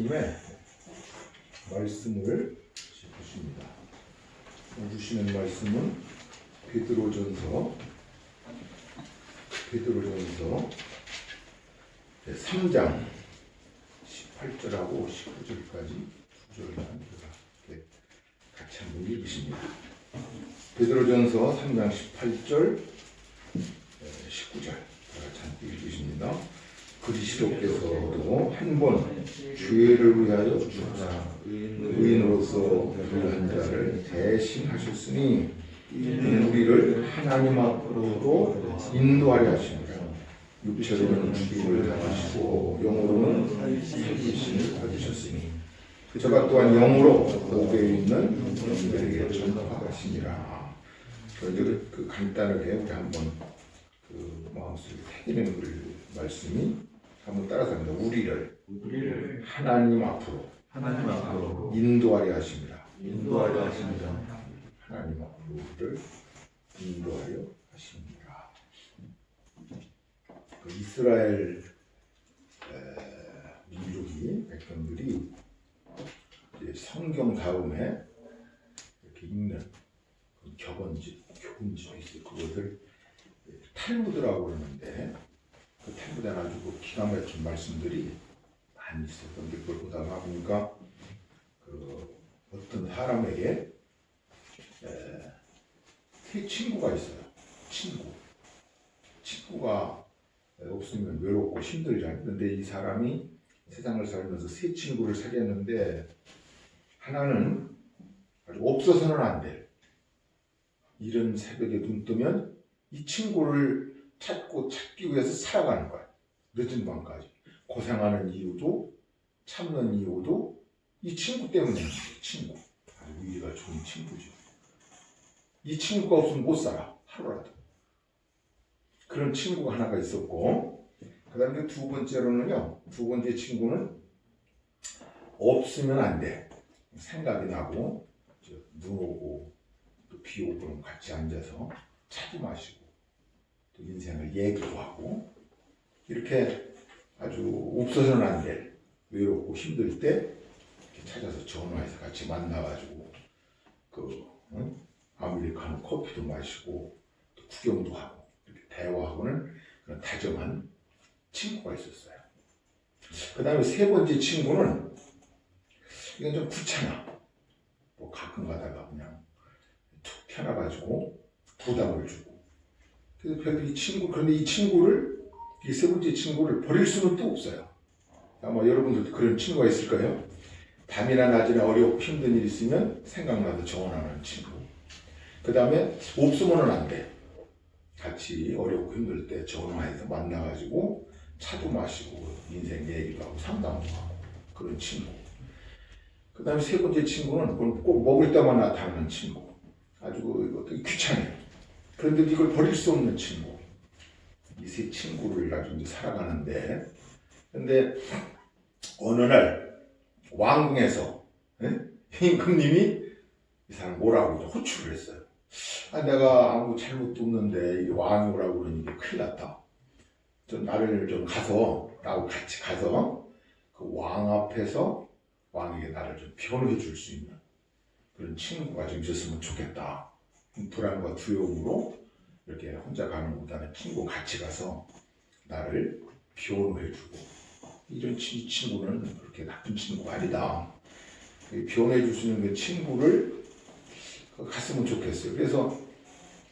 하나님의 말씀을 짚으십니다. 주시는 말씀은 베드로전서 3장 18절하고 19절까지 구절만 같이 한번 읽으십니다. 베드로전서 3장 18절 19절 같이 한번 읽으십니다. 그리스도께서도 한 번 죄를 위하여 죽으사 의인으로서 부르한 자를 대신 하셨으니 우리를 하나님 앞으로 인도하려 하십니다. 육체로는 죽임을 당하시고 영으로는 살리심을 받으셨으니 저가 또한 영으로 목에 있는 영들에게 전파하시니라. 그 간단하게 우리 한번 그 마음속에 새기는 그 말씀이 한번 따라서 합니다. 우리를 하나님 앞으로 인도하려 하십니다. 하나님 앞으로 우리를 인도하려 하십니다. 그 이스라엘 민족이 백성들이 이제 성경 다음에 이렇게 읽는 그 교훈집이 있어요. 그것을 탈무드라고 그러는데 그 탈무드에 아주 그 기가 막힌 말씀들이 많이 있었던 게 그걸 보다가 보니까 그 어떤 사람에게 세 친구가 있어요. 친구가 없으면 외롭고 힘들잖아요. 그런데 이 사람이 세상을 살면서 세 친구를 사귀었는데 하나는 아주 없어서는 안 돼. 이른 새벽에 눈 뜨면 이 친구를 찾기 위해서 살아가는 거야. 늦은 밤까지. 고생하는 이유도 참는 이유도 이 친구 때문이야. 친구. 아주 의리가 좋은 친구죠. 이 친구가 없으면 못 살아. 하루라도. 그런 친구가 하나가 있었고 그 다음에 두 번째 친구는 없으면 안 돼. 생각이 나고 눈 오고 또 비 오고 그럼 같이 앉아서 차도 마시고 또 인생을 얘기도 하고 이렇게 아주 없어서는 안 될 외롭고 힘들 때 이렇게 찾아서 전화해서 같이 만나가지고 아메리카노 커피도 마시고 또 구경도 하고 이렇게 대화하고는 그런 다정한 친구가 있었어요. 그 다음에 세 번째 친구는 이건 좀 귀찮아. 뭐 가끔 가다가 그냥 툭 펴놔가지고 부담을 주고. 그래서 그런데 이 세 번째 친구를 버릴 수는 또 없어요. 아마 여러분들도 그런 친구가 있을 거예요. 밤이나 낮이나 어렵고 힘든 일 있으면 생각나도 전화하는 친구. 그 다음에 없으면은 안 돼. 같이 어렵고 힘들 때 전화해서 만나가지고 차도 마시고 인생 얘기도 하고 상담도 하고 그런 친구. 그 다음에 세 번째 친구는 꼭 먹을 때만 나타나는 친구. 아주 되게 귀찮아요. 그런데 이걸 버릴 수 없는 친구. 이 세 친구를 가지고 살아가는데, 근데 어느 날 왕궁에서 임금님이 이 사람 뭐라고 호출을 했어요. 내가 아무 잘못도 없는데 이 왕이 오라고 그러니까 큰일 났다. 나를 좀 나하고 같이 가서 그 왕 앞에서 왕에게 나를 좀 변호해 줄 수 있는 그런 친구가 좀 있었으면 좋겠다. 불안과 두려움으로 이렇게 혼자 가는 것보다는 친구 같이 가서 나를 변호해 주고 이런 친구는 그렇게 나쁜 친구가 아니다. 변호해 줄 수 있는 그 친구를 갔으면 좋겠어요. 그래서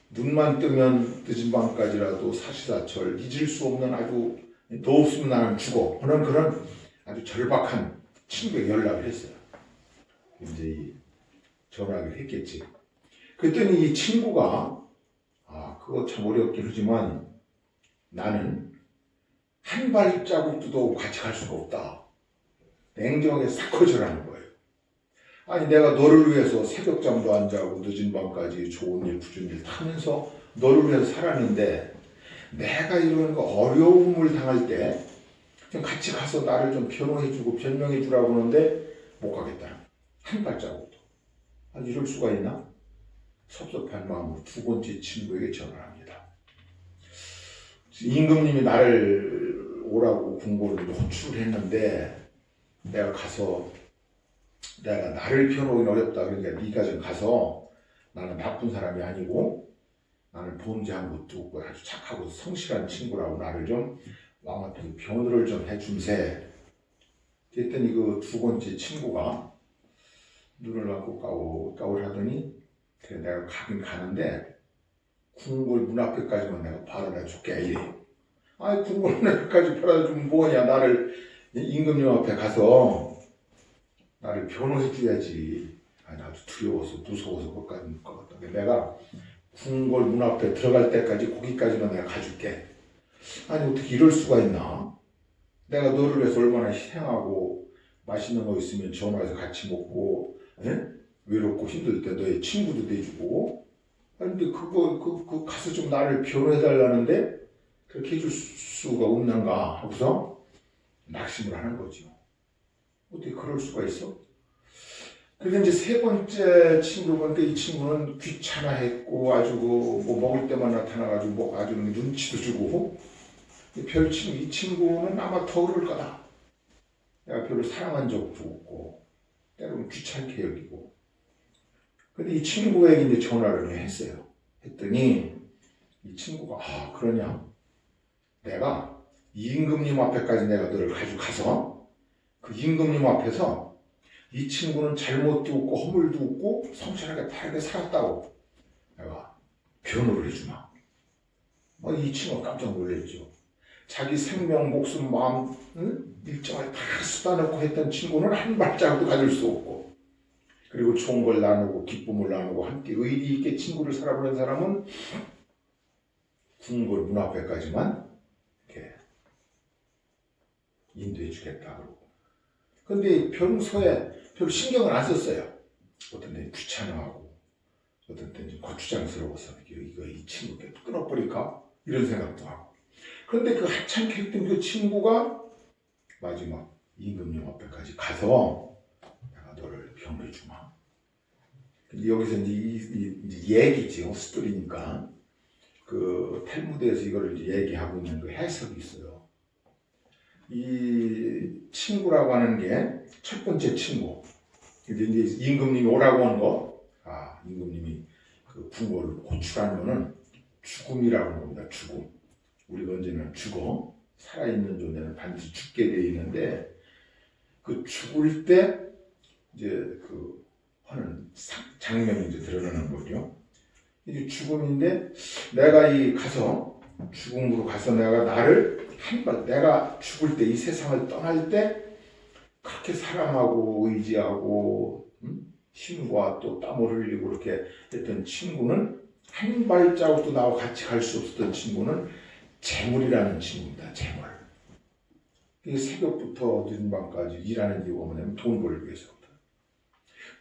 눈만 뜨면 늦은 밤까지라도 사시사철 잊을 수 없는 아주 너 없으면 나는 죽어 하는 그런 아주 절박한 친구에게 연락을 했어요. 이제 전화를 했겠지. 그랬더니 이 친구가 그거 참 어렵긴 하지만 나는 한 발자국도 같이 갈 수가 없다. 냉정하게 싹 거절하는 거예요. 아니 내가 너를 위해서 새벽잠도 안 자고 늦은 밤까지 좋은 일 굳은 일 하면서 너를 위해서 살았는데 내가 이런 거 어려움을 당할 때 좀 같이 가서 나를 좀 변호해주고 변명해주라고 하는데 못 가겠다. 한 발자국도. 이럴 수가 있나? 섭섭한 마음으로 두 번째 친구에게 전화합니다. 임금님이 나를 오라고 공고를 호출을 했는데 내가 가서 내가 나를 변호하기는 어렵다. 그러니까 네가 좀 가서 나는 나쁜 사람이 아니고 나는 범죄한 것도 없고 아주 착하고 성실한 친구라고 나를 좀 왕 앞에서 변호를 좀 해줌세. 그랬더니 그 두 번째 친구가 눈을 감고 까울까울하더니 그래 내가 가긴 가는데 궁궐 문 앞에까지만 내가 바라다 줄게 이래요. 아이 궁궐 문 앞에까지 바라다 주면 뭐냐. 나를 임금님 앞에 가서 나를 변호해 줘야지. 아 나도 두려워서 무서워서 거기까지 못 가겠다. 내가 궁궐 문 앞에 들어갈 때까지 거기까지만 내가 가줄게. 아니 어떻게 이럴 수가 있나. 내가 너를 위해서 얼마나 희생하고 맛있는 거 있으면 전화해서 같이 먹고 외롭고 힘들 때 너의 친구도 돼주고. 아니 근데 그거 가서 좀 나를 변호해 달라는데 그렇게 해줄 수가 없는가 하고서 낙심을 하는 거죠. 어떻게 그럴 수가 있어? 그래서 이제 세 번째 친구를 보니까 이 친구는 귀찮아했고 아주 뭐 먹을 때만 나타나가지고 뭐 아주 눈치도 주고 별 친구, 이 친구는 아마 더 그럴 거다. 내가 별로 사랑한 적도 없고 때로는 귀찮게 여기고. 근데 이 친구에게 이제 전화를 했어요. 했더니 이 친구가 아 그러냐. 내가 임금님 앞에까지 내가 너를 가지고 가서 그 임금님 앞에서 이 친구는 잘못도 없고 허물도 없고 성실하게 바르게 살았다고 내가 변호를 해주마. 이 친구가 깜짝 놀랐죠. 자기 생명, 목숨, 마음, 일정을 다 쏟아놓고 했던 친구는 한 발자국도 가질 수 없고 그리고 좋은 걸 나누고 기쁨을 나누고 함께 의리 있게 친구를 살아보는 사람은 궁궐 문 앞에까지만 이렇게 인도해 주겠다 그러고. 근데 평소에 별 신경을 안 썼어요. 어떤 때는 귀찮아하고 어떤 때는 거추장스러워서 이거 이 친구께 끊어버릴까 이런 생각도 하고. 그런데 그 하찮게 했던 그 친구가 마지막 임금님 앞에까지 가서 내가 너를 변호해 주마. 근데 여기서 이제 얘기죠. 스토리니까 그 탈무드에서 이거를 이제 얘기하고 있는 그 해석이 있어요. 이 친구라고 하는 게 첫 번째 친구. 근데 이제 임금님이 오라고 한 거, 임금님이 그 궁궐을 고출하는 거는 죽음이라고 하는 겁니다. 죽음. 우리가 언제나 죽어. 살아있는 존재는 반드시 죽게 되어 있는데, 그 죽을 때, 이제 그 하는 장면이 이제 드러나는 거죠. 이게 죽음인데, 내가 가서, 죽음으로 가서 내가 나를 내가 죽을 때, 이 세상을 떠날 때, 그렇게 사랑하고 의지하고 힘과 또 땀을 흘리고 그렇게 했던 친구는 한 발자국도 나와 같이 갈 수 없었던 친구는 재물이라는 친구입니다. 재물. 이게 새벽부터 늦은 밤까지 일하는 이유가 뭐냐면 돈 벌기 위해서거든.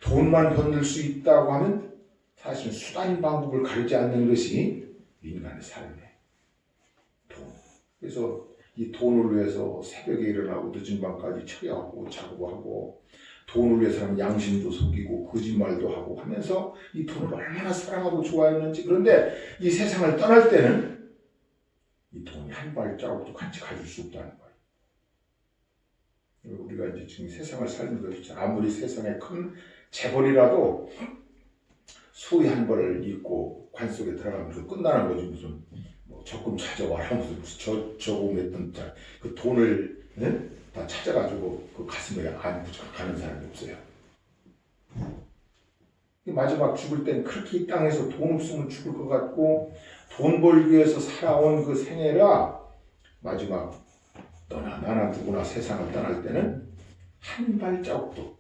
돈만 벌 수 있다고 하면 사실 수단 방법을 가리지 않는 것이 인간의 삶이에요. 돈. 그래서 이 돈을 위해서 새벽에 일어나고 늦은 밤까지 처리하고 작업하고 돈을 위해서는 양심도 속이고 거짓말도 하고 하면서 이 돈을 얼마나 사랑하고 좋아했는지. 그런데 이 세상을 떠날 때는 이 돈이 한 발자국도 같이 가질 수 없다는 거예요. 우리가 이제 지금 세상을 살면서 아무리 세상에 큰 재벌이라도 소위 한 벌을 입고 관 속에 들어가면서 끝나는 거지. 무슨 적금 찾아와라 무슨 저금했던 그 돈을 다 찾아가지고 그 가슴에 안고 가는 사람이 없어요. 마지막 죽을 땐 그렇게 이 땅에서 돈 없으면 죽을 것 같고 돈 벌기 위해서 살아온 그 생애라 마지막 너나 나나 누구나 세상을 떠날 때는 한 발자국도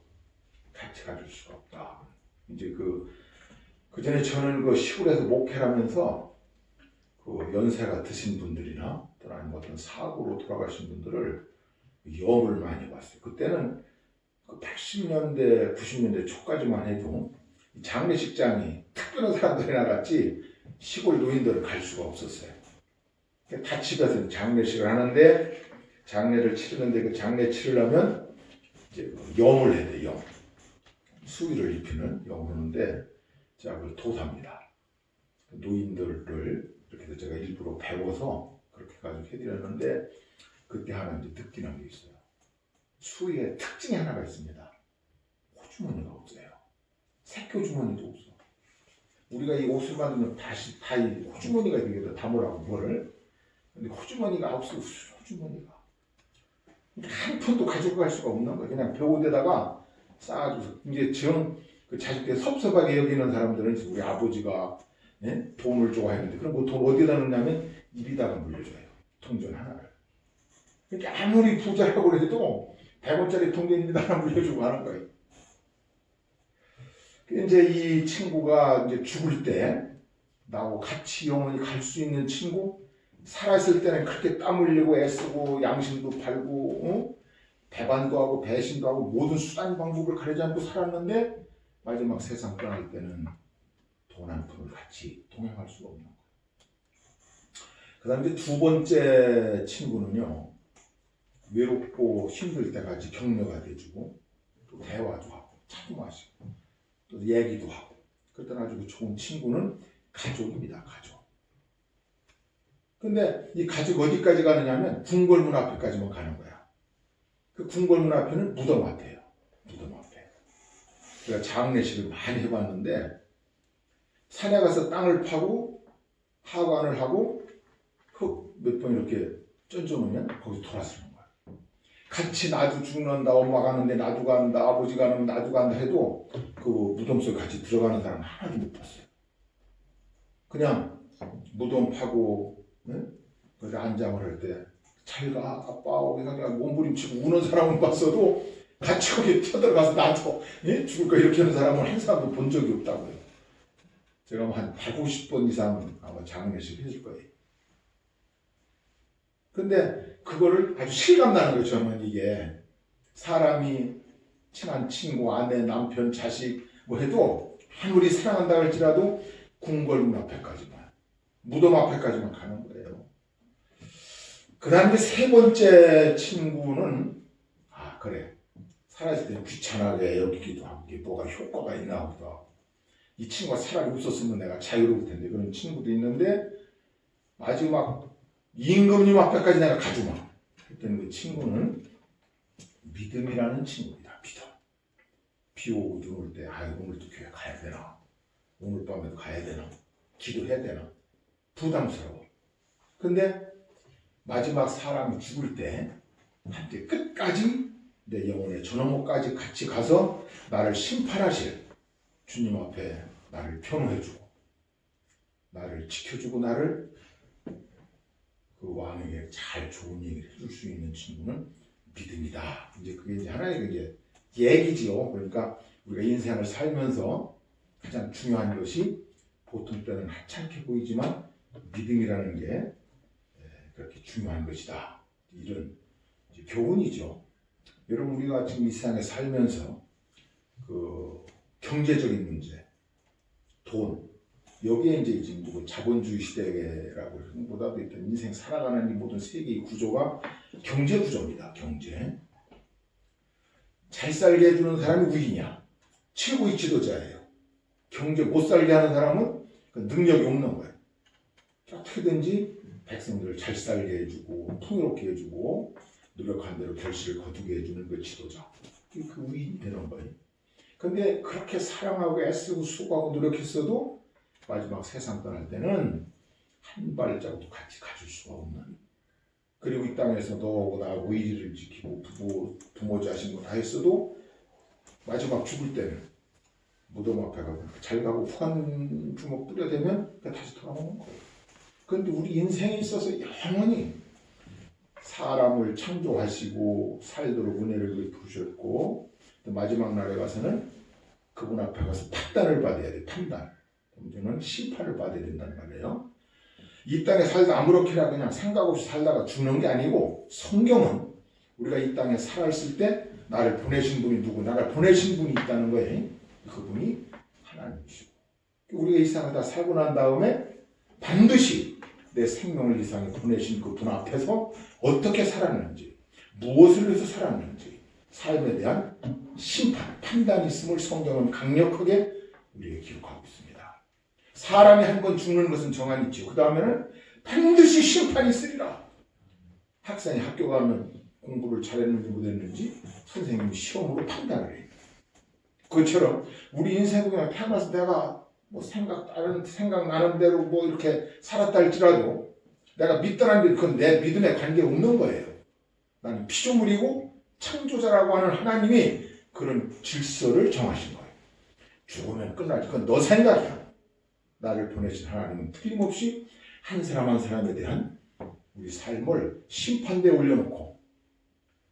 같이 가줄 수가 없다. 이제 그 전에 저는 그 시골에서 목회를 하면서 그 연세가 드신 분들이나 또는 아니면 어떤 사고로 돌아가신 분들을 염을 많이 봤어요. 그때는 그 80년대, 90년대 초까지만 해도 장례식장이 특별한 사람들이 나갔지 시골 노인들은 갈 수가 없었어요. 다 집에서 장례식을 하는데 장례를 치르는데 그 장례 치르려면 이제 염을 해야 돼요. 염. 수의를 입히는 염을 하는데 제가 그걸 도사입니다. 노인들을 이렇게 해서 제가 일부러 배워서 그렇게 가지고 해드렸는데 그때 하나 이제 듣기는 게 있어요. 수의 특징이 하나가 있습니다. 호주머니가 없어요. 새끼 호주머니도 없어. 우리가 이 옷을 만들면 다시 다 이 호주머니가 되게 담으라고 뭐를. 근데 호주머니가 없어. 호주머니가 한 푼도 가지고 갈 수가 없는 거야. 그냥 벽에다가 쌓아줘서 이제 그 자식들 섭섭하게 여기는 사람들은 우리 아버지가 돈을 좋아했는데 그럼 그 돈 어디다 넣냐면 입에다가 물려줘요. 통전 하나를. 그러니까 아무리 부자라고 그래도 100원짜리 통전입니다 하나 물려주고 하는 거예요. 이제 이 친구가 이제 죽을 때 나하고 같이 영원히 갈 수 있는 친구, 살았을 때는 그렇게 땀 흘리고 애쓰고 양심도 팔고 배반도 하고 배신도 하고 모든 수단 방법을 가리지 않고 살았는데 마지막 세상 떠날 때는 돈 한 푼을 같이 동행할 수가 없는 거예요. 그 다음에 이제 두 번째 친구는요, 외롭고 힘들 때 같이 격려가 돼주고 또 대화도 하고 차도 마시고 또 얘기도 하고 그랬던 아주 좋은 친구는 가족입니다. 가족. 근데 이 가족 어디까지 가느냐면 궁궐문 앞에까지만 가는 거야. 그 궁궐문 앞에는 무덤 앞에요. 무덤 앞에. 제가 장례식을 많이 해봤는데 산에 가서 땅을 파고 하관을 하고 흙 몇 번 이렇게 ጨ어놓으면 거기서 돌아서는 거야. 같이 나도 죽는다, 엄마 가는데 나도 간다, 아버지 가는데 나도 간다 해도 그 무덤 속에 같이 들어가는 사람 하나도 못 봤어요. 그냥 무덤 파고 거기서 안장을 할 때 잘가 아빠 그냥 몸부림치고 우는 사람은 봤어도 같이 거기 뛰어들어가서 나도 죽을 거 이렇게 하는 사람을 한 사람도 본 적이 없다고요. 제가 한 150번 이상 아마 장례식 해줄 거예요. 근데 그거를 아주 실감나는 거예요. 저는 이게 사람이 친한 친구, 아내, 남편, 자식 뭐 해도 아무리 사랑한다 할지라도 궁궐문 앞에까지만, 무덤 앞에까지만 가는 거예요. 그 다음에 세 번째 친구는 그래 살았을 때 귀찮아게 여기기도 하고 이게 뭐가 효과가 있나 보다. 이 친구가 차라리 없었으면 내가 자유로울 텐데 그런 친구도 있는데 마지막 임금님 앞에까지 내가 가주마 했던 그 친구는 믿음이라는 친구입니다. 믿음. 비 오고 눈 올 때 오늘도 교회 가야 되나, 오늘 밤에도 가야 되나, 기도해야 되나 부담스러워. 근데 마지막 사람이 죽을 때 한때 끝까지 내 영혼의 저녁까지 같이 가서 나를 심판하실 주님 앞에 나를 변호해주고 나를 지켜주고 나를 그 왕에게 잘 좋은 얘기를 해줄 수 있는 친구는 믿음이다. 이제 그게 이제 하나의 이제 얘기지요. 그러니까 우리가 인생을 살면서 가장 중요한 것이 보통 때는 하찮게 보이지만 믿음이라는 게 그렇게 중요한 것이다. 이런 이제 교훈이죠. 여러분 우리가 지금 이 세상에 살면서 그 경제적인 문제, 돈 여기에 이제 지금 자본주의 시대라고 보다도 있던 인생 살아가는 이 모든 세계의 구조가 경제 구조입니다. 경제. 잘 살게 해주는 사람이 우리냐? 최고의 지도자예요. 경제 못 살게 하는 사람은 그 능력이 없는 거예요. 어떻게든지 백성들을 잘 살게 해주고 풍요롭게 해주고 노력한 대로 결실을 거두게 해주는 그 지도자. 그 우인이 되는 거예요. 근데 그렇게 사랑하고 애쓰고 수고하고 노력했어도 마지막 세상 떠날 때는 한 발자국도 같이 가줄 수가 없는, 그리고 이 땅에서 너하고 나하고 의리를 지키고 부모 자식 다 했어도 마지막 죽을 때는 무덤 앞에 가고 잘 가고 후한 주먹 뿌려대면 다시 돌아오는 거예요. 그런데 우리 인생에 있어서 영원히 사람을 창조하시고 살도록 은혜를 베푸셨고 마지막 날에 가서는 그분 앞에 가서 판단을 받아야 돼. 판단. 문제는 심판을 받아야 된다는 말이에요. 이 땅에 살다 아무렇게나 그냥 생각 없이 살다가 죽는 게 아니고 성경은 우리가 이 땅에 살아있을 때 나를 보내신 분이 누구? 나를 보내신 분이 있다는 거예요. 그분이 하나님이시고 우리가 이 세상을 다 살고 난 다음에 반드시 내 생명을 이 세상에 보내신 그분 앞에서 어떻게 살았는지 무엇을 위해서 살았는지 삶에 대한 심판, 판단이 있음을 성경은 강력하게 우리에게 기록하고 있습니다. 사람이 한 번 죽는 것은 정한이지요. 그 다음에는 반드시 심판이 있으리라. 학생이 학교 가면 공부를 잘했는지 못했는지 선생님이 시험으로 판단을 해요. 그것처럼 우리 인생도 그냥 태어나서 내가 뭐 다른 생각나는 대로 뭐 이렇게 살았다 할지라도 내가 믿더라는 게 그건 내 믿음에 관계없는 거예요. 나는 피조물이고 창조자라고 하는 하나님이 그런 질서를 정하신 거예요. 죽으면 끝나지. 그건 너 생각이야. 나를 보내신 하나님은 틀림없이 한 사람 한 사람에 대한 우리 삶을 심판대에 올려놓고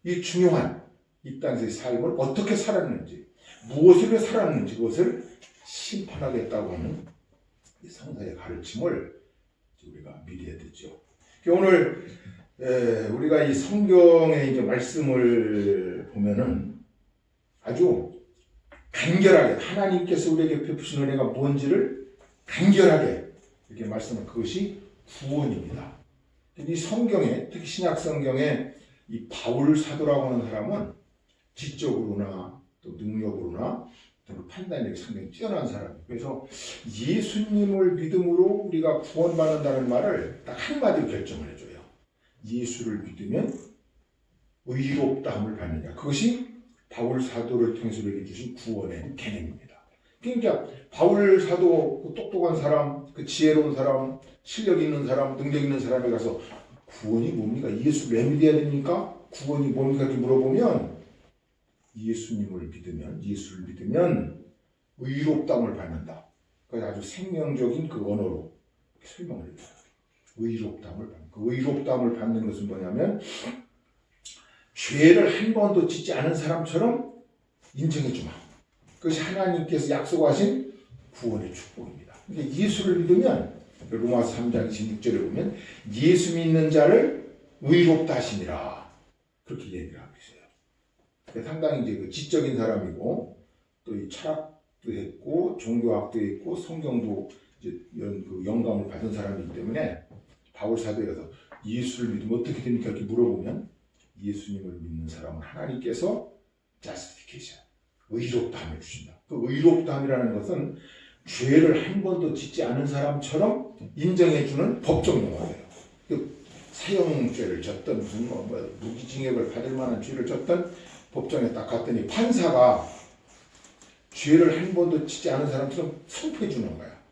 이 중요한 이 땅에서의 삶을 어떻게 살았는지 무엇을 위해 살았는지 그것을 심판하겠다고 하는 이 성서의 가르침을 우리가 믿어야 되죠. 오늘 우리가 이 성경의 이제 말씀을 보면은 아주 간결하게 하나님께서 우리에게 베푸신 은혜가 뭔지를 간결하게 이렇게 말씀을 그것이 구원입니다. 이 성경에 특히 신약 성경에 이 바울 사도라고 하는 사람은 지적으로나 또 능력으로나 또 판단력이 상당히 뛰어난 사람이에요. 그래서 예수님을 믿음으로 우리가 구원받는다는 말을 딱 한마디로 결정을 해줘요. 예수를 믿으면 의롭다함을 받느냐. 그것이 바울 사도를 통해서 우리에게 주신 구원의 개념입니다. 그러니까 바울 사도 그 똑똑한 사람, 그 지혜로운 사람, 실력 있는 사람, 능력 있는 사람에 가서 구원이 뭡니까? 예수를 왜 믿어야 됩니까? 구원이 뭡니까? 이렇게 물어보면 예수님을 믿으면, 예수를 믿으면 의롭다함을 받는다. 그래서 아주 생명적인 그 언어로 설명을 해줘요. 의롭다함을 받는. 그 의롭다함을 받는 것은 뭐냐면 죄를 한 번도 짓지 않은 사람처럼 인정해 주마. 그것이 하나님께서 약속하신 구원의 축복입니다. 근데 예수를 믿으면 로마서 3장 26절에 보면 예수 믿는 자를 의롭다 하시니라. 그렇게 얘기를 하고 있어요. 상당히 이제 그 지적인 사람이고 또 이 철학도 했고 종교학도 했고 성경도 이제 이런 그 영감을 받은 사람이기 때문에 바울 사도에 가서 예수를 믿으면 어떻게 됩니까? 이렇게 물어보면 예수님을 믿는 사람은 하나님께서 justification, 의롭다함을 주신다. 그 의롭다함이라는 것은 죄를 한 번도 짓지 않은 사람처럼 인정해주는 법적 용어예요. 그 사형죄를 졌던 무슨 무기징역을 받을 만한 죄를 졌던 법정에 딱 갔더니 판사가 죄를 한 번도 짓지 않은 사람처럼 선포해 주는 거야.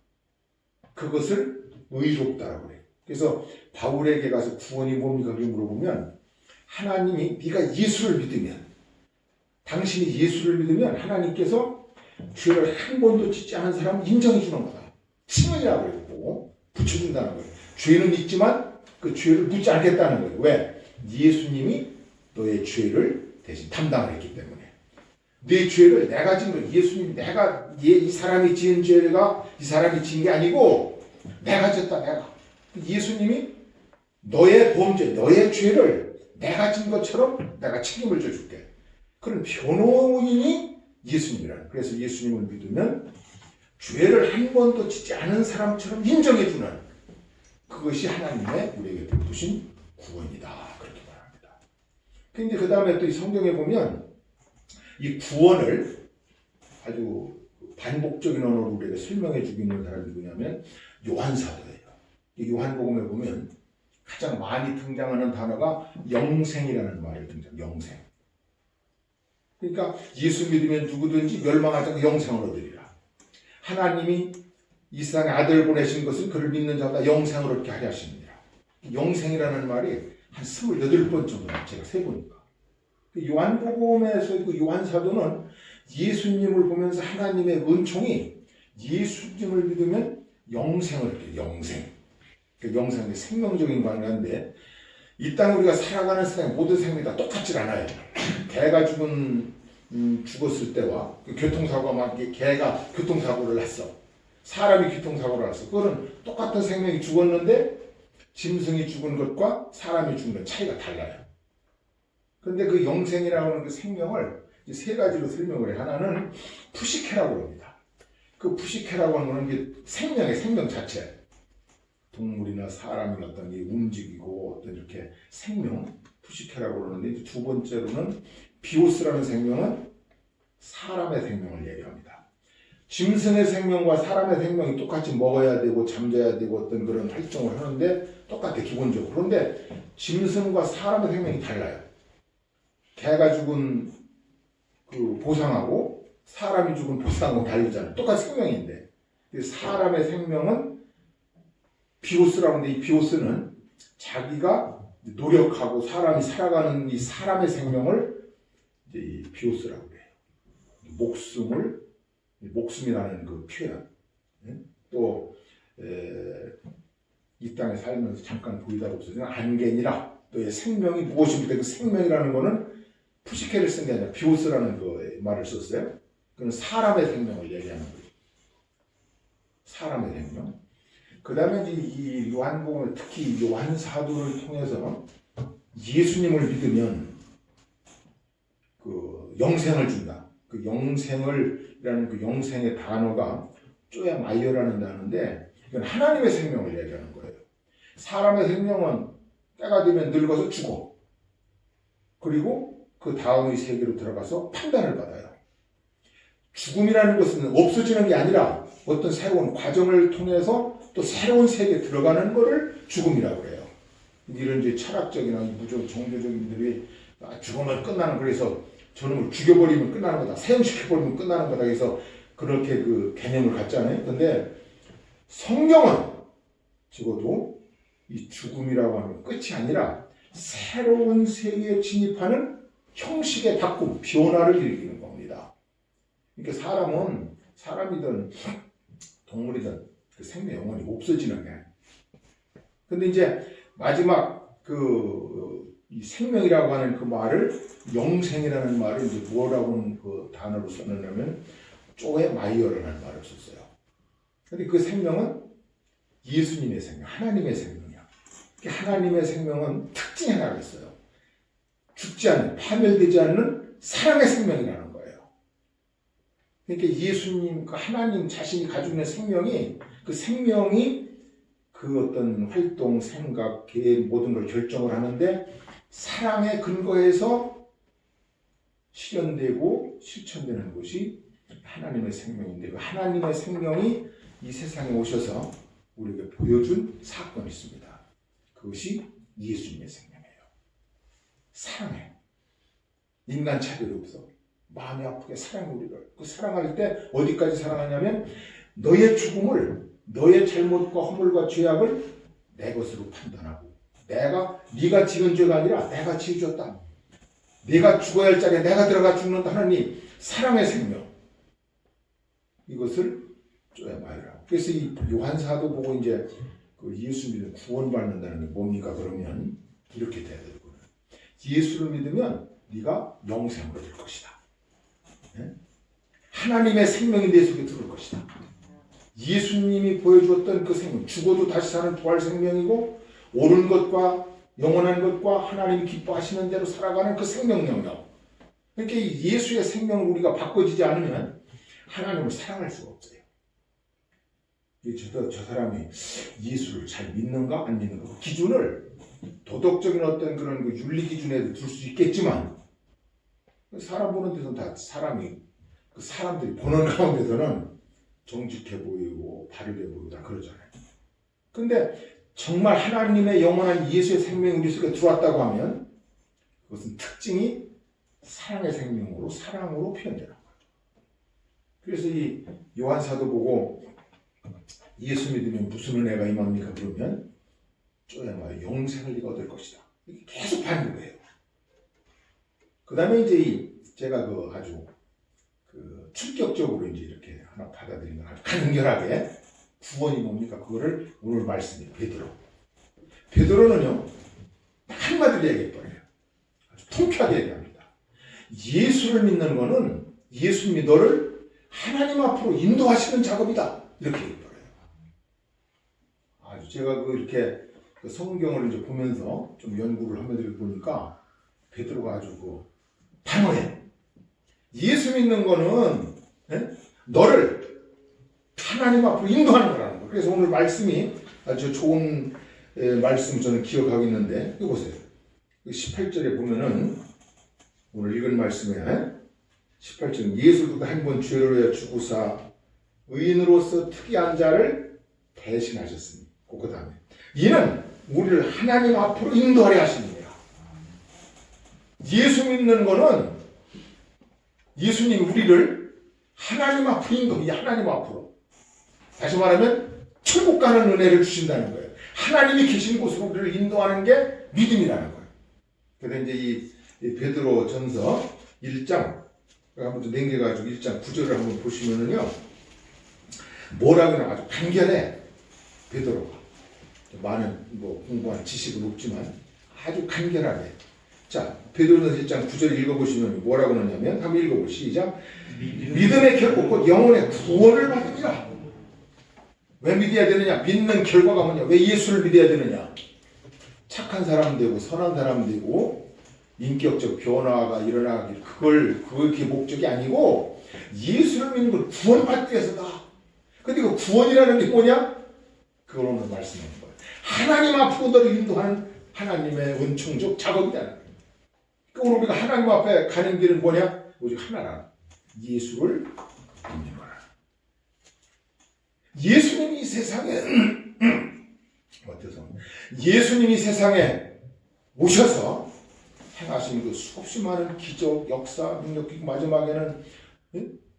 그것을 의롭다라고 그래요. 그래서 바울에게 가서 구원이 뭡니까? 그렇게 물어보면 하나님이 네가 예수를 믿으면 당신이 예수를 믿으면 하나님께서 죄를 한 번도 짓지 않은 사람을 인정해 주는 거다. 칭언이라고 그러고 붙여준다는 거예요. 죄는 있지만 그 죄를 묻지 않겠다는 거예요. 왜? 예수님이 너의 죄를 대신 담당을 했기 때문에. 내 죄를 내가 지은 거 예수님이 내가 이 사람이 지은 죄가 이 사람이 지은 게 아니고 내가 졌다 내가. 예수님이 너의 범죄 너의 죄를 내가 진 것처럼 내가 책임을 져줄게. 그런 변호인이 예수님이라는. 그래서 예수님을 믿으면 죄를 한 번도 짓지 않은 사람처럼 인정해주는 그것이 하나님의 우리에게 베푸신 구원이다. 그렇게 말합니다. 근데 그 다음에 또 이 성경에 보면 이 구원을 아주 반복적인 언어로 우리에게 설명해 주고 있는 사람이 누구냐면 요한사도예요. 이 요한복음에 보면 가장 많이 등장하는 단어가 영생이라는 말이 영생. 그러니까 예수 믿으면 누구든지 멸망하지 않고 영생을 얻으리라. 하나님이 이 세상에 아들을 보내신 것은 그를 믿는 자마다 영생을 얻게 하려 하십니다. 영생이라는 말이 한 28번 정도 제가 세보니까. 요한복음에서 그 요한사도는 예수님을 보면서 하나님의 은총이 예수님을 믿으면 영생을 얻게 영생. 영생이 생명적인 관계인데 이 땅에 우리가 살아가는 세상 모든 생명이 다 똑같지 않아요. 개가 죽었을 때와 교통사고가 막 개가 교통사고를 났어. 사람이 교통사고를 났어. 그거는 똑같은 생명이 죽었는데 짐승이 죽은 것과 사람이 죽은 것 차이가 달라요. 그런데 그 영생이라고 하는 그 생명을 세 가지로 설명을 해요. 하나는 푸시케라고 합니다. 그 푸시케라고 하는 게 생명의 생명 자체. 동물이나 사람이나 어떤 게 움직이고 어떤 이렇게 생명, 푸시케라고 그러는데 두 번째로는 비오스라는 생명은 사람의 생명을 얘기합니다. 짐승의 생명과 사람의 생명이 똑같이 먹어야 되고 잠자야 되고 어떤 그런 활동을 하는데 똑같아 기본적으로. 그런데 짐승과 사람의 생명이 달라요. 개가 죽은 그 보상하고 사람이 죽은 보상하고 다르잖아요. 똑같은 생명인데 사람의 생명은 비오스라는데 이 비오스는 자기가 노력하고 사람이 살아가는 이 사람의 생명을 이제 이 비오스라고 해요. 목숨이라는 그 표현. 또 이 땅에 살면서 잠깐 보이다가 없어지는 안개니라. 또 생명이 무엇입니까? 그 생명이라는 거는 푸시케를 쓴 게 아니라 비오스라는 그 말을 썼어요. 그건 사람의 생명을 얘기하는 거예요. 사람의 생명. 그 다음에 이 요한복음, 특히 요한 사도를 통해서 예수님을 믿으면 그 영생을 준다. 그 영생을이라는 그 영생의 단어가 쪼야마이어라는 단어인데 이건 하나님의 생명을 얘기하는 거예요. 사람의 생명은 때가 되면 늙어서 죽어. 그리고 그 다음의 세계로 들어가서 판단을 받아요. 죽음이라는 것은 없어지는 게 아니라 어떤 새로운 과정을 통해서 또 새로운 세계에 들어가는 것을 죽음이라고 해요. 이런 이제 철학적이나 무조 종교적인 분들이 죽으면 끝나는, 그래서 저놈을 죽여버리면 끝나는 거다, 사형시켜버리면 끝나는 거다 해서 그렇게 그 개념을 갖잖아요. 근데 성경은 적어도 이 죽음이라고 하는 끝이 아니라 새로운 세계에 진입하는 형식의 바꿈, 변화를 일으키는 겁니다. 그러니까 사람은 사람이든 동물이든 그 생명 영원히 없어지는 게. 근데 이제 마지막 이 생명이라고 하는 그 말을, 영생이라는 말을 이제 뭐라고 그 단어로 썼느냐면 쪼에마이어라는 말을 썼어요. 근데 그 생명은 예수님의 생명, 하나님의 생명이야. 하나님의 생명은 특징이 하나가 있어요. 죽지 않는, 파멸되지 않는 사랑의 생명이라는 거예요. 그러니까 예수님, 그 하나님 자신이 가지고 있는 생명이, 그 생명이 그 어떤 활동, 생각, 계획 모든 걸 결정을 하는데 사랑의 근거에서 실현되고 실천되는 것이 하나님의 생명인데, 그 하나님의 생명이 이 세상에 오셔서 우리에게 보여준 사건이 있습니다. 그것이 예수님의 생명이에요. 사랑해. 인간 차별이 없어. 마음이 아프게 사랑해 우리를. 그 사랑할 때 어디까지 사랑하냐면 너의 죽음을, 너의 잘못과 허물과 죄악을 내 것으로 판단하고, 네가 지은 죄가 아니라 내가 지어줬다. 네가 죽어야 할 자리에 내가 들어가 죽는다 하느니 사랑의 생명. 이것을 쪼야마이라고. 그래서 이 요한사도 보고 이제 그 예수 믿으면 구원받는다는 게 뭡니까? 그러면 이렇게 돼야 되거든. 예수를 믿으면 네가 영생을 얻을 것이다. 네? 하나님의 생명이 내 속에 들어올 것이다. 예수님이 보여주었던 그 생명, 죽어도 다시 사는 부활 생명이고, 옳은 것과 영원한 것과 하나님이 기뻐하시는 대로 살아가는 그 생명 영역. 그러니까 예수의 생명을 우리가 바꿔지지 않으면 하나님을 사랑할 수가 없어요. 저 사람이 예수를 잘 믿는가 안 믿는가, 그 기준을 도덕적인 어떤 그런 그 윤리 기준에 둘 수 있겠지만, 사람 보는 데서는 다 그 사람들이 보는 가운데서는 정직해 보이고 바르게 보이고 다 그러잖아요. 근데 정말 하나님의 영원한 예수의 생명이 우리 속에 들어왔다고 하면 그것은 특징이 사랑의 생명으로, 사랑으로 표현되는 거예요. 그래서 이 요한사도 보고 예수 믿으면 무슨 은혜가 임합니까? 그러면 쪼야마 영생을 네가 얻을 것이다. 이렇게 계속 반복해요. 그 다음에 이제 제가 그 아주 그 충격적으로 이제 이렇게 하나 받아들이는 아주 간결하게 구원이 뭡니까? 그거를 오늘 말씀이 베드로는요 한마디로 얘기해버려요. 아주 통쾌하게 얘기합니다. 예수를 믿는 거는 예수님이 너를 하나님 앞으로 인도하시는 작업이다. 이렇게 얘기해버려요. 아주 제가 이렇게 그 성경을 이제 보면서 좀 연구를 하면서 보니까 베드로가 아주 단호해. 예수 믿는 거는 너를 하나님 앞으로 인도하는 거라는 거예요. 그래서 오늘 말씀이 아주 좋은 말씀 저는 기억하고 있는데, 이거 보세요. 18절에 보면은 오늘 읽은 말씀에 18절, 예수도 한 번 죄를 위하여 죽으사 의인으로서 특이한 자를 대신하셨으니, 그 다음에 이는 우리를 하나님 앞으로 인도하려 하십니다. 예수 믿는 거는 예수님 우리를 하나님 앞으로 인도해. 하나님 앞으로. 다시 말하면 천국 가는 은혜를 주신다는 거예요. 하나님이 계신 곳으로 우리를 인도하는 게 믿음이라는 거예요. 그래서 이제 이 베드로 전서 1장 한번 좀 넘겨가지고 1장 9절을 한번 보시면은요, 뭐라고 하나 아주 간결해. 베드로가 많은 공부한 지식은 없지만 아주 간결하게. 자, 베드로전서 1장 9절 읽어보시면 뭐라고 하냐면, 한번 읽어보시죠. 시작. 믿음의 결국 곧 영혼의 구원을 받으리라. 왜 믿어야 되느냐? 믿는 결과가 뭐냐? 왜 예수를 믿어야 되느냐? 착한 사람 되고 선한 사람 되고 인격적 변화가 일어나길, 그게 목적이 아니고 예수를 믿는 걸 구원받기 위해서다. 근데 그 구원이라는 게 뭐냐? 그걸 오늘 말씀하는 거예요. 하나님 앞으로 너를 인도하는 하나님의 은총적 작업이라는 거예요. 그러니까 우리가 하나님 앞에 가는 길은 뭐냐? 오직 하나라. 예수를 믿는 거라. 예수님이 세상에 예수님이 세상에 오셔서 행하신 그 수없이 많은 기적, 역사, 능력, 그리고 마지막에는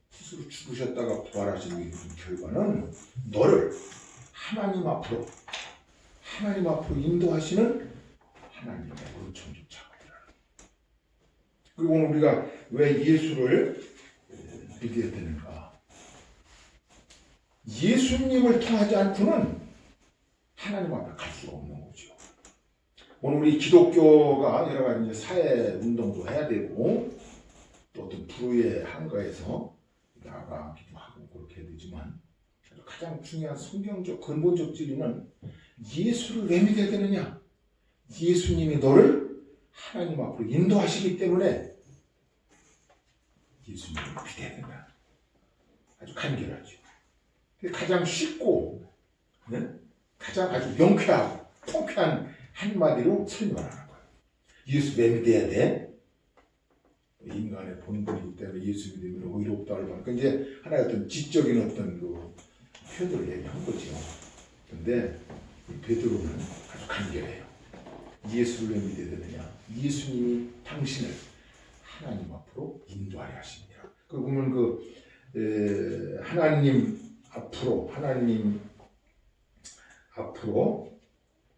스스로 죽으셨다가 부활하신 결과는 너를 하나님 앞으로 인도하시는 하나님의 은총적 작업이라는. 그리고 오늘 우리가 왜 예수를 믿어야 되는가? 예수님을 통하지 않고는 하나님 앞에 갈 수가 없는 거죠. 오늘 우리 기독교가 여러 가지 사회 운동도 해야 되고 또 어떤 불의의 한가에서 나아가기도 하고 그렇게 해야 되지만, 가장 중요한 성경적 근본적 진리는 예수를 왜 믿어야 되느냐? 예수님이 너를 하나님 앞으로 인도하시기 때문에 예수님을 믿어야 된다. 아주 간결하죠. 가장 쉽고 가장 아주 명쾌하고 통쾌한 한마디로 설명하는 거예요. 예수 왜 믿어야 돼? 인간의 본분이기 때문에 예수 믿으면 의롭다를 받고, 이제 하나의 어떤 지적인 어떤 그 표현을 얘기한 거죠. 근데 베드로는 아주 간결해요. 예수를 왜 믿어야 되느냐? 예수님이 당신을 하나님 앞으로 인도하려 하십니다. 그 보면 하나님 앞으로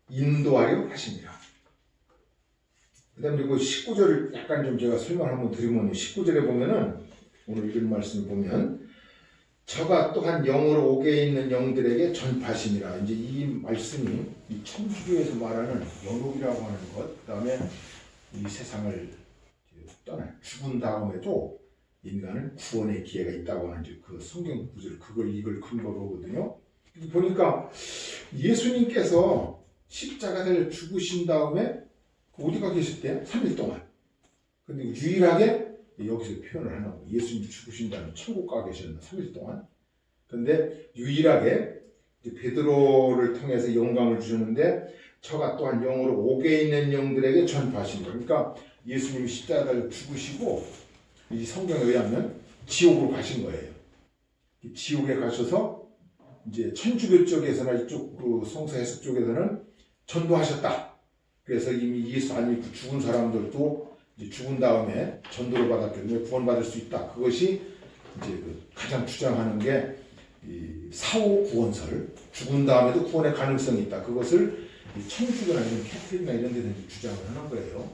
인도하려 하십니다. 그 다음에 그리고 19절을 약간 좀 제가 설명을 한번 드리면, 19절에 보면은 오늘 읽은 말씀을 보면, 저가 또한 영으로 옥에 있는 영들에게 전파하시니라. 이제 이 말씀이 이 천주교에서 말하는 연옥이라고 하는 것, 그 다음에 이 세상을 떠나 죽은 다음에도 인간은 구원의 기회가 있다고 하는 그 성경 구절, 이걸 근거로 보거든요. 보니까 예수님께서 십자가를 죽으신 다음에 어디가 계셨대요? 3일 동안. 근데 유일하게 여기서 표현을 하나고, 예수님 죽으신 다음에 천국 가 계셨나 3일 동안. 근데 유일하게 베드로를 통해서 영광을 주셨는데, 저가 또한 영으로 옥에 있는 영들에게 전파하신 거예요. 그러니까 예수님이 십자가를 죽으시고 이 성경에 의하면 지옥으로 가신 거예요. 지옥에 가셔서 이제 천주교 쪽에서나 이쪽 그 성서 해석 쪽에서는 전도하셨다. 그래서 이미 예수 안 믿고 죽은 사람들도 이제 죽은 다음에 전도를 받았기 때문에 구원받을 수 있다. 그것이 이제 가장 주장하는 게 이 사후 구원설, 죽은 다음에도 구원의 가능성이 있다. 그것을 천주교나 이런 캐톨릭이나 이런 데서 주장을 하는 거예요.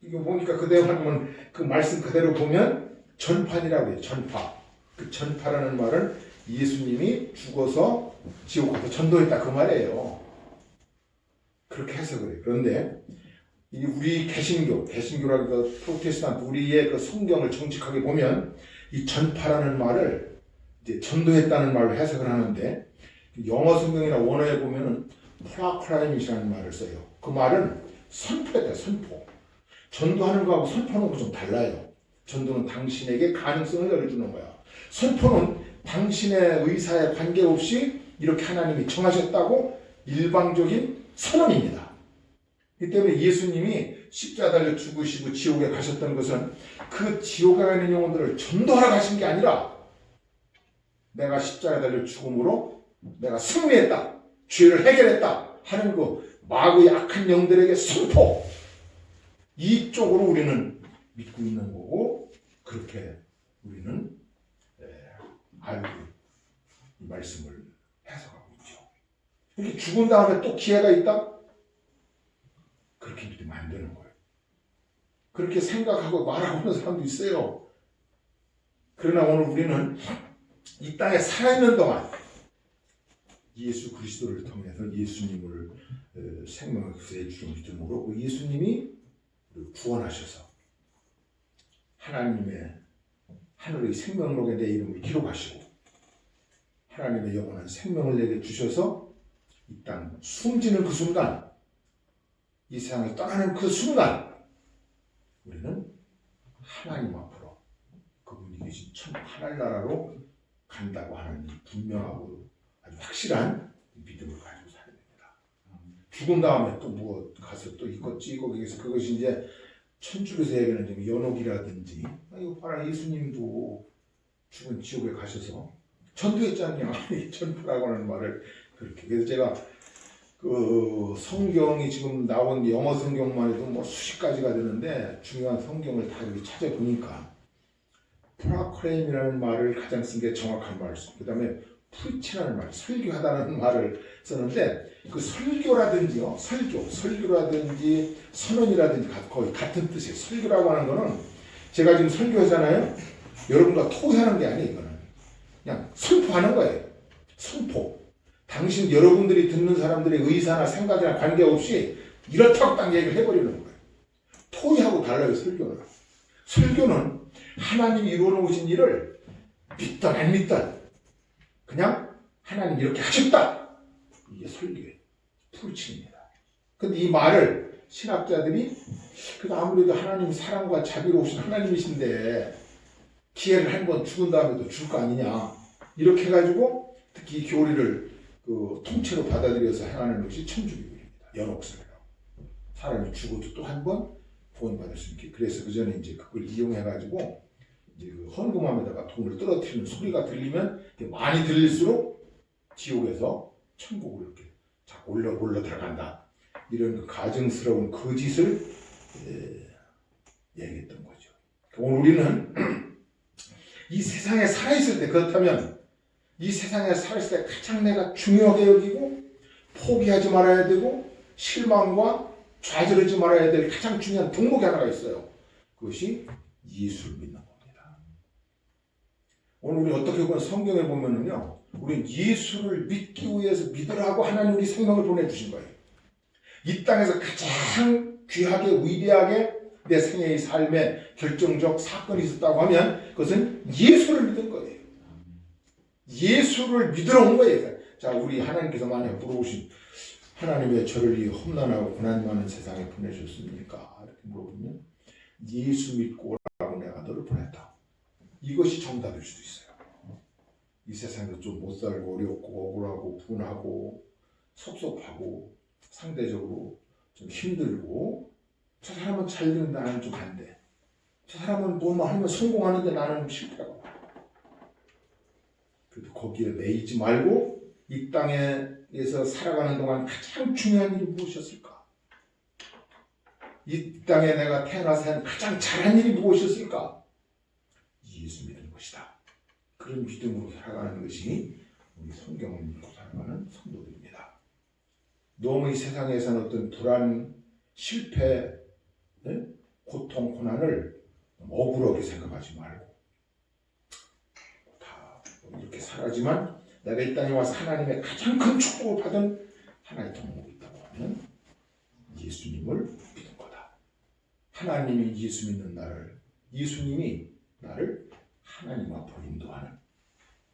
이거 보니까 그대로 하면 그 말씀 그대로 보면 전파이라고 해요. 전파. 그 전파라는 말은 예수님이 죽어서 지옥 가서 전도했다 그 말이에요. 그렇게 해석을 해요. 그런데 우리 개신교라기보다 프로테스탄트, 우리의 그 성경을 정직하게 보면 이 전파라는 말을 이제 전도했다는 말로 해석을 하는데, 영어 성경이나 원어에 보면은 프라클라임이라는 말을 써요. 그 말은 선포했다, 선포. 전도하는 거하고 선포는 좀 달라요. 전도는 당신에게 가능성을 열어주는 거야. 선포는 당신의 의사에 관계없이 이렇게 하나님이 정하셨다고 일방적인 선언입니다. 이 때문에 예수님이 십자가를 죽으시고 지옥에 가셨던 것은 그 지옥에 가 있는 영혼들을 전도하러 가신 게 아니라, 내가 십자가를 죽음으로 내가 승리했다, 죄를 해결했다 하는 그 마구 약한 영들에게 선포, 이쪽으로 우리는 믿고 있는 거고, 그렇게 우리는 알고 이 말씀을 해석하고 있죠. 이렇게 죽은 다음에 또 기회가 있다? 그렇게 믿으면 안 되는 거예요. 그렇게 생각하고 말하고 있는 사람도 있어요. 그러나 오늘 우리는 이 땅에 살아있는 동안 예수 그리스도를 통해서 예수님을 생명의 구세주의 주로 믿음으로 예수님이 구원하셔서 하나님의 하늘의 생명록에 내 이름을 기록하시고 하나님의 영원한 생명을 내게 주셔서 이 땅 숨지는 그 순간, 이 세상에 떠나는 그 순간 우리는 하나님 앞으로 그분이 계신 천국 하늘나라로 간다고 하는 분명하고 아주 확실한 믿음을 가지고 살아야 됩니다. 죽은 다음에 또 뭐 가서 또 이것 거기에서 그것이 이제 천주교에서 얘기하는 좀 연옥이라든지, 이거 봐라 예수님도 죽은 지옥에 가셔서 전도했잖냐 전도라고 하는 말을 그렇게. 그래서 제가 그 성경이 지금 나온 영어 성경만 해도 뭐 수십 가지가 되는데 중요한 성경을 다 이렇게 찾아보니까 프라크레임이라는 말을 가장 쓴 게 정확한 말씀. 그 다음에 프리치라는 말, 설교하다는 말을 썼는데 그 설교라든지요, 설교라든지 선언이라든지 거의 같은 뜻이에요. 설교라고 하는 거는 제가 지금 설교하잖아요. 여러분과 토의하는 게 아니에요. 이거는 그냥 선포하는 거예요. 선포. 당신 여러분들이 듣는 사람들의 의사나 생각이나 관계없이 이렇다고 딱 얘기를 해버리는 거예요. 토의하고 달라요. 설교는 하나님이 이루어놓으신 일을 믿든 안 믿든 그냥 하나님 이렇게 하셨다. 이게 설교예요. 풀치입니다. 근데 이 말을 신학자들이 그래도 아무래도 하나님 사랑과 자비로우신 하나님이신데 기회를 한 번 죽은 다음에도 죽을 거 아니냐. 이렇게 해가지고 특히 이 교리를 그 통째로 받아들여서 행하는 것이 천주교입니다. 연옥설이라고. 사람이 죽어도 또 한 번 구원받을 수 있게. 그래서 그 전에 이제 그걸 이용해가지고 이제 그 헌금함에다가 돈을 떨어뜨리는 소리가 들리면 많이 들릴수록 지옥에서 천국으로 이렇게 자꾸 올라 들어간다. 이런 그 가증스러운 거짓을 얘기했던 거죠. 오늘 우리는 이 세상에 살아있을 때, 그렇다면 이 세상에 살아있을 때 가장 내가 중요하게 여기고 포기하지 말아야 되고 실망과 좌절하지 말아야 될 가장 중요한 덕목이 하나가 있어요. 그것이 예수를 믿는 겁니다. 오늘 우리 어떻게 보면 성경에 보면은요, 우리는 예수를 믿기 위해서 믿으라고 하나님 우리 생명을 보내주신 거예요. 이 땅에서 가장 귀하게 위대하게 내 생애의 삶에 결정적 사건이 있었다고 하면 그것은 예수를 믿은 거예요. 예수를 믿으러 온 거예요. 자, 우리 하나님께서 만약 물어보신 하나님의 저를 이 험난하고 고난 많은 세상에 보내셨습니까? 이렇게 물어보면 예수 믿고 오라고 내가 너를 보냈다. 이것이 정답일 수도 있어요. 이 세상에서 좀 못 살고 어렵고 억울하고 분하고 섭섭하고 상대적으로 좀 힘들고 저 사람은 잘 되는데 나는 좀 안 돼. 저 사람은 뭐만 하면 성공하는데 나는 실패하고. 그래도 거기에 매이지 말고 이 땅에서 살아가는 동안 가장 중요한 일이 무엇이었을까? 이 땅에 내가 태어나서 한 가장 잘한 일이 무엇이었을까? 예수 믿는 것이다. 그런 믿음으로 살아가는 것이 우리 성경을 믿고 살아가는 성도들입니다. 너무 이 세상에서는 어떤 불안, 실패, 고통, 고난을 억울하게 생각하지 말고 다 이렇게 살아지만 내가 이 땅에 와서 하나님의 가장 큰 축복을 받은 하나의 덕목이 있다고 하면 예수님을 믿는 거다. 하나님이 예수 믿는 나를, 예수님이 나를 하나님 앞으로 인도하는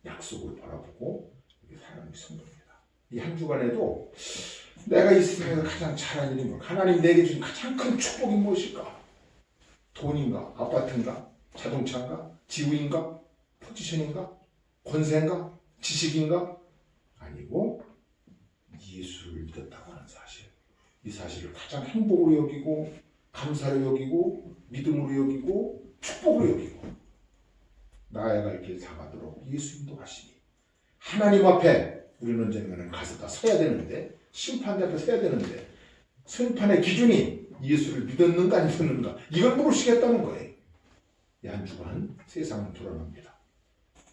약속을 바라보고 이렇게 살아가는 성도입니다. 이 한 주간에도 내가 이 세상에서 가장 잘한 일이 뭘까? 하나님 내게 준 가장 큰 축복이 무엇일까? 돈인가? 아파트인가? 자동차인가? 지위인가? 포지션인가? 권세인가? 지식인가? 아니고 예수를 믿었다고 하는 사실. 이 사실을 가장 행복으로 여기고 감사로 여기고 믿음으로 여기고 축복으로 여기고 나아갈 길 다가도록 예수 인도하시니 하나님 앞에 우리는 언젠가는 가서 다 서야 되는데 심판대 앞에 서야 되는데 심판의 기준이 예수를 믿었는가 안 믿었는가 이걸 물으시겠다는 거예요. 이 한 주간 세상은 불안합니다.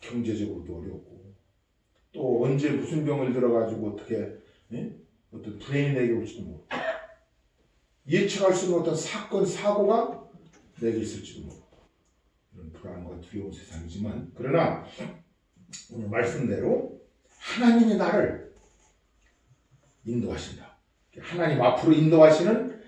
경제적으로도 어렵고 또 언제 무슨 병을 들어가지고 어떻게 어떤 불행이 내게 올지도 모르고 예측할 수 없는 어떤 사건 사고가 내게 있을지도 모르고 이런 불안과 두려운 세상이지만 그러나 오늘 말씀대로 하나님이 나를 인도하신다. 하나님 앞으로 인도하시는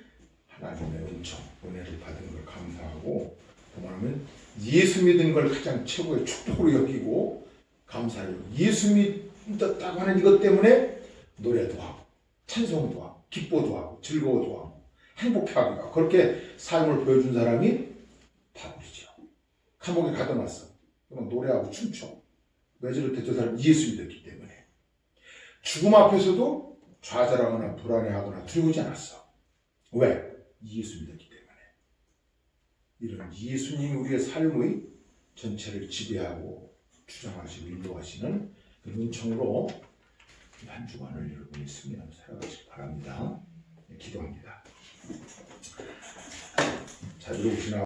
하나님의 은총, 은혜를 받은 걸 감사하고 더 말하면 예수 믿은 걸 가장 최고의 축복으로 여기고 감사해요. 예수 믿었다고 하는 이것 때문에 노래도 하고 찬송도 하고 기뻐도 하고 즐거워도 하고 행복해하기가 그렇게 삶을 보여준 사람이 바울이죠. 감옥에 가둬놨어. 그럼 노래하고 춤춰. 왜 저렇게 저 사람 예수 믿었기 때문에. 죽음 앞에서도 좌절하거나 불안해하거나 두려우지 않았어. 왜? 예수 믿었기 때문에. 이런 예수님이 우리의 삶의 전체를 지배하고 주장하시고 인도하시는 그 은총으로 한 주간을 여러분이 승리하며 살아가시기 바랍니다. 기도합니다. 자, 들어오시나